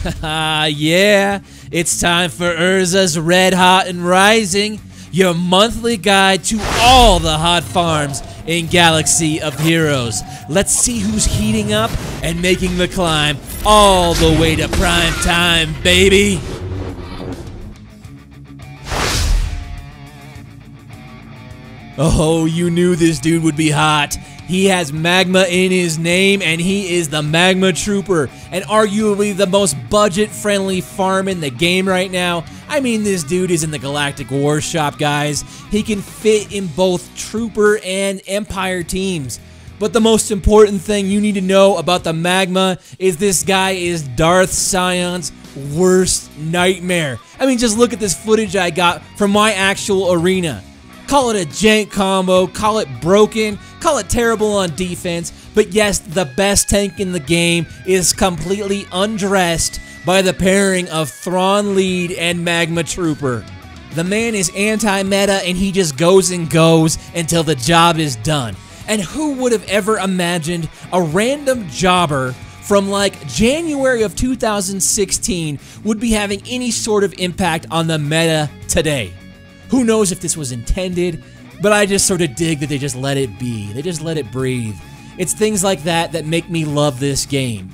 Yeah, it's time for Urza's Red Hot and Rising, your monthly guide to all the hot farms in Galaxy of Heroes. Let's see who's heating up and making the climb all the way to prime time, baby. Oh, you knew this dude would be hot. He has Magma in his name, and he is the Magma Trooper, and arguably the most budget-friendly farm in the game right now. I mean, this dude is in the Galactic War Shop, guys. He can fit in both Trooper and Empire teams. But the most important thing you need to know about the Magma is this guy is Darth Traya's worst nightmare. I mean, just look at this footage I got from my actual arena. Call it a jank combo, call it broken, call it terrible on defense, but yes, the best tank in the game is completely undressed by the pairing of Thrawn Lead and Magma Trooper. The man is anti-meta and he just goes and goes until the job is done. And who would have ever imagined a random jobber from like January of 2016 would be having any sort of impact on the meta today? Who knows if this was intended, but I just sort of dig that they just let it be. They just let it breathe. It's things like that that make me love this game.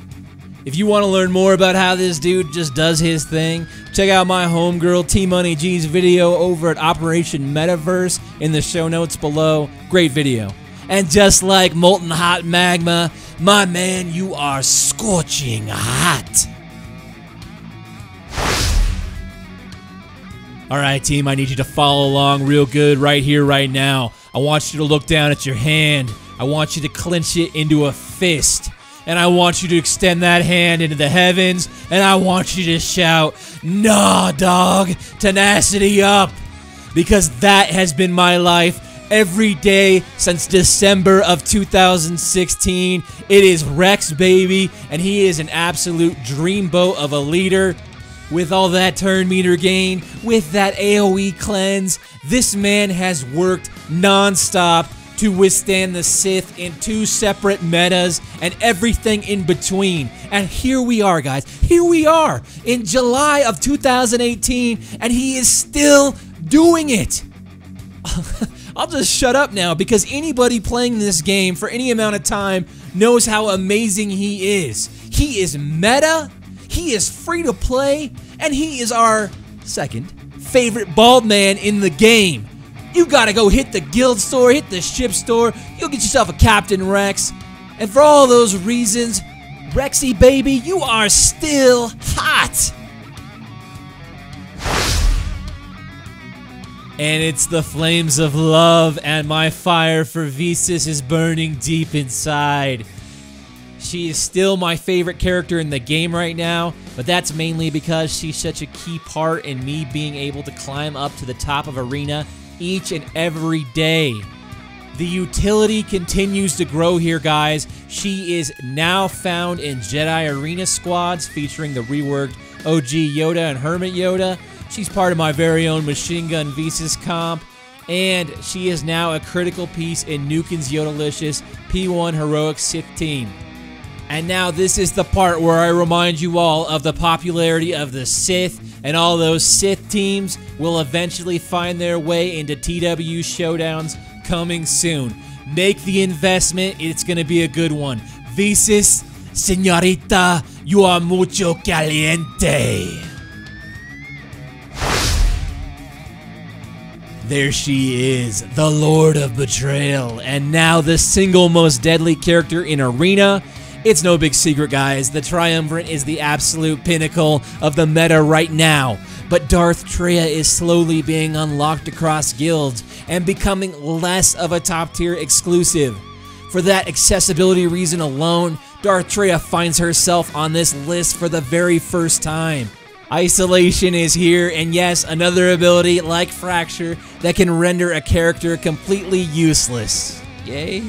If you want to learn more about how this dude just does his thing, check out my homegirl T-Money G's video over at Operation Metaverse in the show notes below. Great video. And just like Molten Hot Magma, my man, you are scorching hot. Alright team, I need you to follow along real good right here, right now. I want you to look down at your hand. I want you to clench it into a fist. And I want you to extend that hand into the heavens. And I want you to shout, "Nah, dog, tenacity up." Because that has been my life every day since December of 2016. It is Rex, baby, and he is an absolute dreamboat of a leader. With all that turn meter gain, with that AoE cleanse, this man has worked non-stop to withstand the Sith in 2 separate metas and everything in between. And here we are, guys. Here we are in July of 2018, and he is still doing it. I'll just shut up now because anybody playing this game for any amount of time knows how amazing he is. He is meta. He is free to play, and he is our second favorite bald man in the game. You gotta go hit the guild store, hit the ship store, you'll get yourself a Captain Rex. And for all those reasons, Rexy baby, you are still hot. And it's the flames of love, and my fire for Visas is burning deep inside. She is still my favorite character in the game right now, but that's mainly because she's such a key part in me being able to climb up to the top of Arena each and every day. The utility continues to grow here, guys. She is now found in Jedi Arena squads featuring the reworked OG Yoda and Hermit Yoda. She's part of my very own Machine Gun Visas comp, and she is now a critical piece in Nukin's Yodalicious P1 Heroic Sith team. And now this is the part where I remind you all of the popularity of the Sith, and all those Sith teams will eventually find their way into TW showdowns coming soon. Make the investment, it's going to be a good one. Visas, señorita, you are mucho caliente. There she is, the Lord of Betrayal, and now the single most deadly character in Arena. It's no big secret, guys, the Triumvirate is the absolute pinnacle of the meta right now, but Darth Traya is slowly being unlocked across guilds and becoming less of a top-tier exclusive. For that accessibility reason alone, Darth Traya finds herself on this list for the very first time. Isolation is here, and yes, another ability like Fracture that can render a character completely useless. Yay?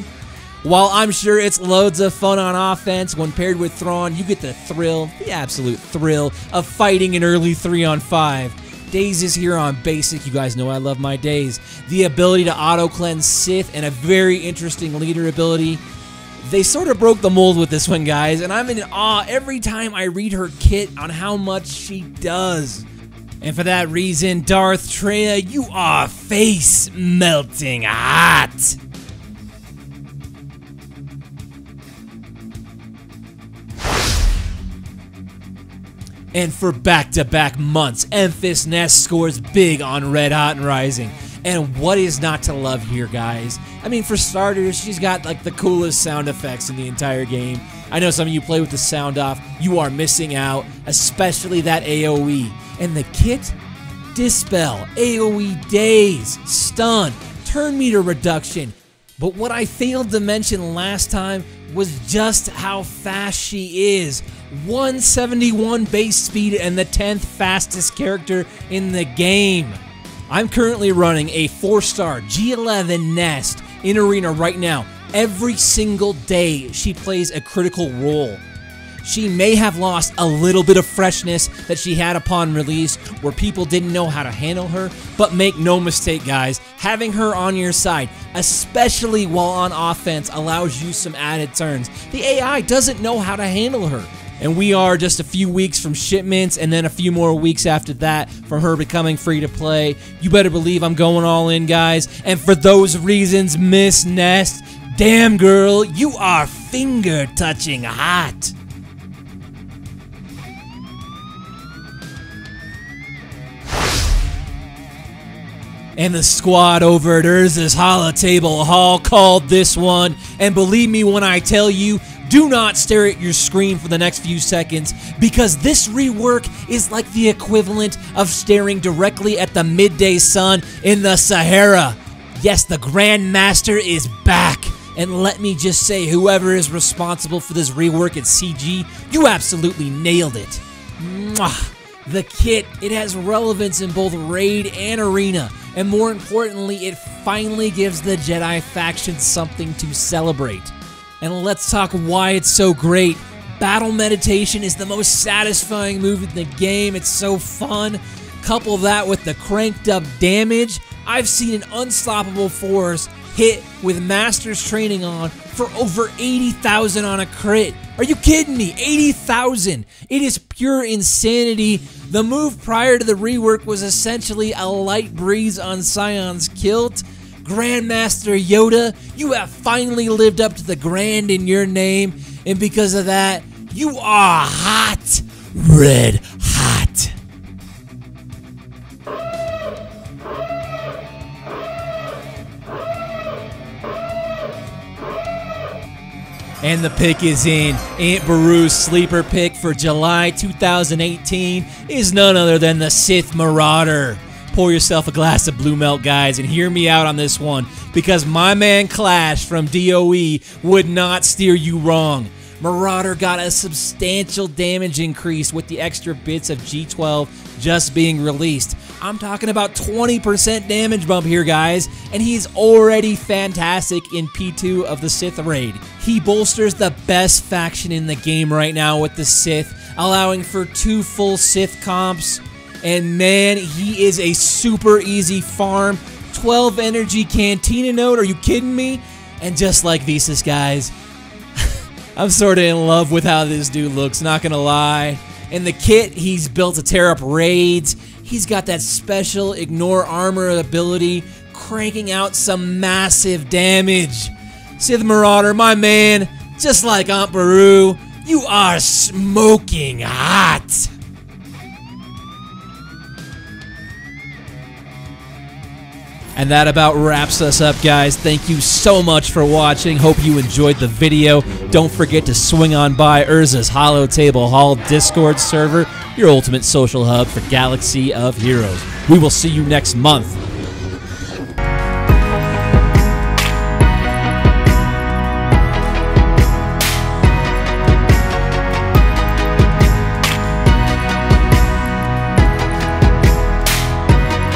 While I'm sure it's loads of fun on offense, when paired with Thrawn, you get the thrill, the absolute thrill, of fighting an early 3-on-5. Daze is here on basic, you guys know I love my Daze. The ability to auto-cleanse Sith, and a very interesting leader ability. They sort of broke the mold with this one, guys, and I'm in awe every time I read her kit on how much she does. And for that reason, Darth Traya, you are face melting hot. And for back-to-back months, Enfys Nest scores big on Red Hot and Rising. And what is not to love here, guys? I mean, for starters, she's got like the coolest sound effects in the entire game. I know some of you play with the sound off. You are missing out, especially that AoE. And the kit? Dispel, AoE daze, stun, turn meter reduction. But what I failed to mention last time was just how fast she is. 171 base speed and the 10th fastest character in the game. I'm currently running a 4-star G11 Nest in Arena right now. Every single day she plays a critical role. She may have lost a little bit of freshness that she had upon release where people didn't know how to handle her, but make no mistake, guys, having her on your side, especially while on offense, allows you some added turns. The AI doesn't know how to handle her. And we are just a few weeks from shipments and then a few more weeks after that from her becoming free to play. You better believe I'm going all in, guys. And for those reasons, Miss Nest, damn girl, you are finger touching hot. And the squad over at Urza's Holotable Hall called this one. And believe me when I tell you, do not stare at your screen for the next few seconds, because this rework is like the equivalent of staring directly at the midday sun in the Sahara. Yes, the Grandmaster is back. And let me just say, whoever is responsible for this rework at CG, you absolutely nailed it. Mwah. The kit, it has relevance in both Raid and Arena, and more importantly, it finally gives the Jedi faction something to celebrate. And let's talk why it's so great. Battle meditation is the most satisfying move in the game. It's so fun. Couple that with the cranked up damage. I've seen an unstoppable force hit with Master's Training on for over 80,000 on a crit. Are you kidding me? 80,000. It is pure insanity. The move prior to the rework was essentially a light breeze on Scion's kilt. Grandmaster Yoda, you have finally lived up to the grand in your name, and because of that, you are hot, red hot. And the pick is in. Aunt Beru's sleeper pick for July 2018 is none other than the Sith Marauder. Pour yourself a glass of blue milk, guys, and hear me out on this one, because my man Clash from DOE would not steer you wrong. Marauder got a substantial damage increase with the extra bits of G12 just being released. I'm talking about 20% damage bump here, guys, and he's already fantastic in P2 of the Sith raid. He bolsters the best faction in the game right now with the Sith, allowing for 2 full Sith comps. And man, he is a super easy farm. 12 energy Cantina node, are you kidding me? And just like Visas, guys, I'm sort of in love with how this dude looks, not gonna lie. In the kit, he's built to tear up raids. He's got that special ignore armor ability, cranking out some massive damage. Sith Marauder, my man, just like Aunt Beru, you are smoking hot. And that about wraps us up, guys. Thank you so much for watching. Hope you enjoyed the video. Don't forget to swing on by Urza's Holotable Hall Discord server, your ultimate social hub for Galaxy of Heroes. We will see you next month.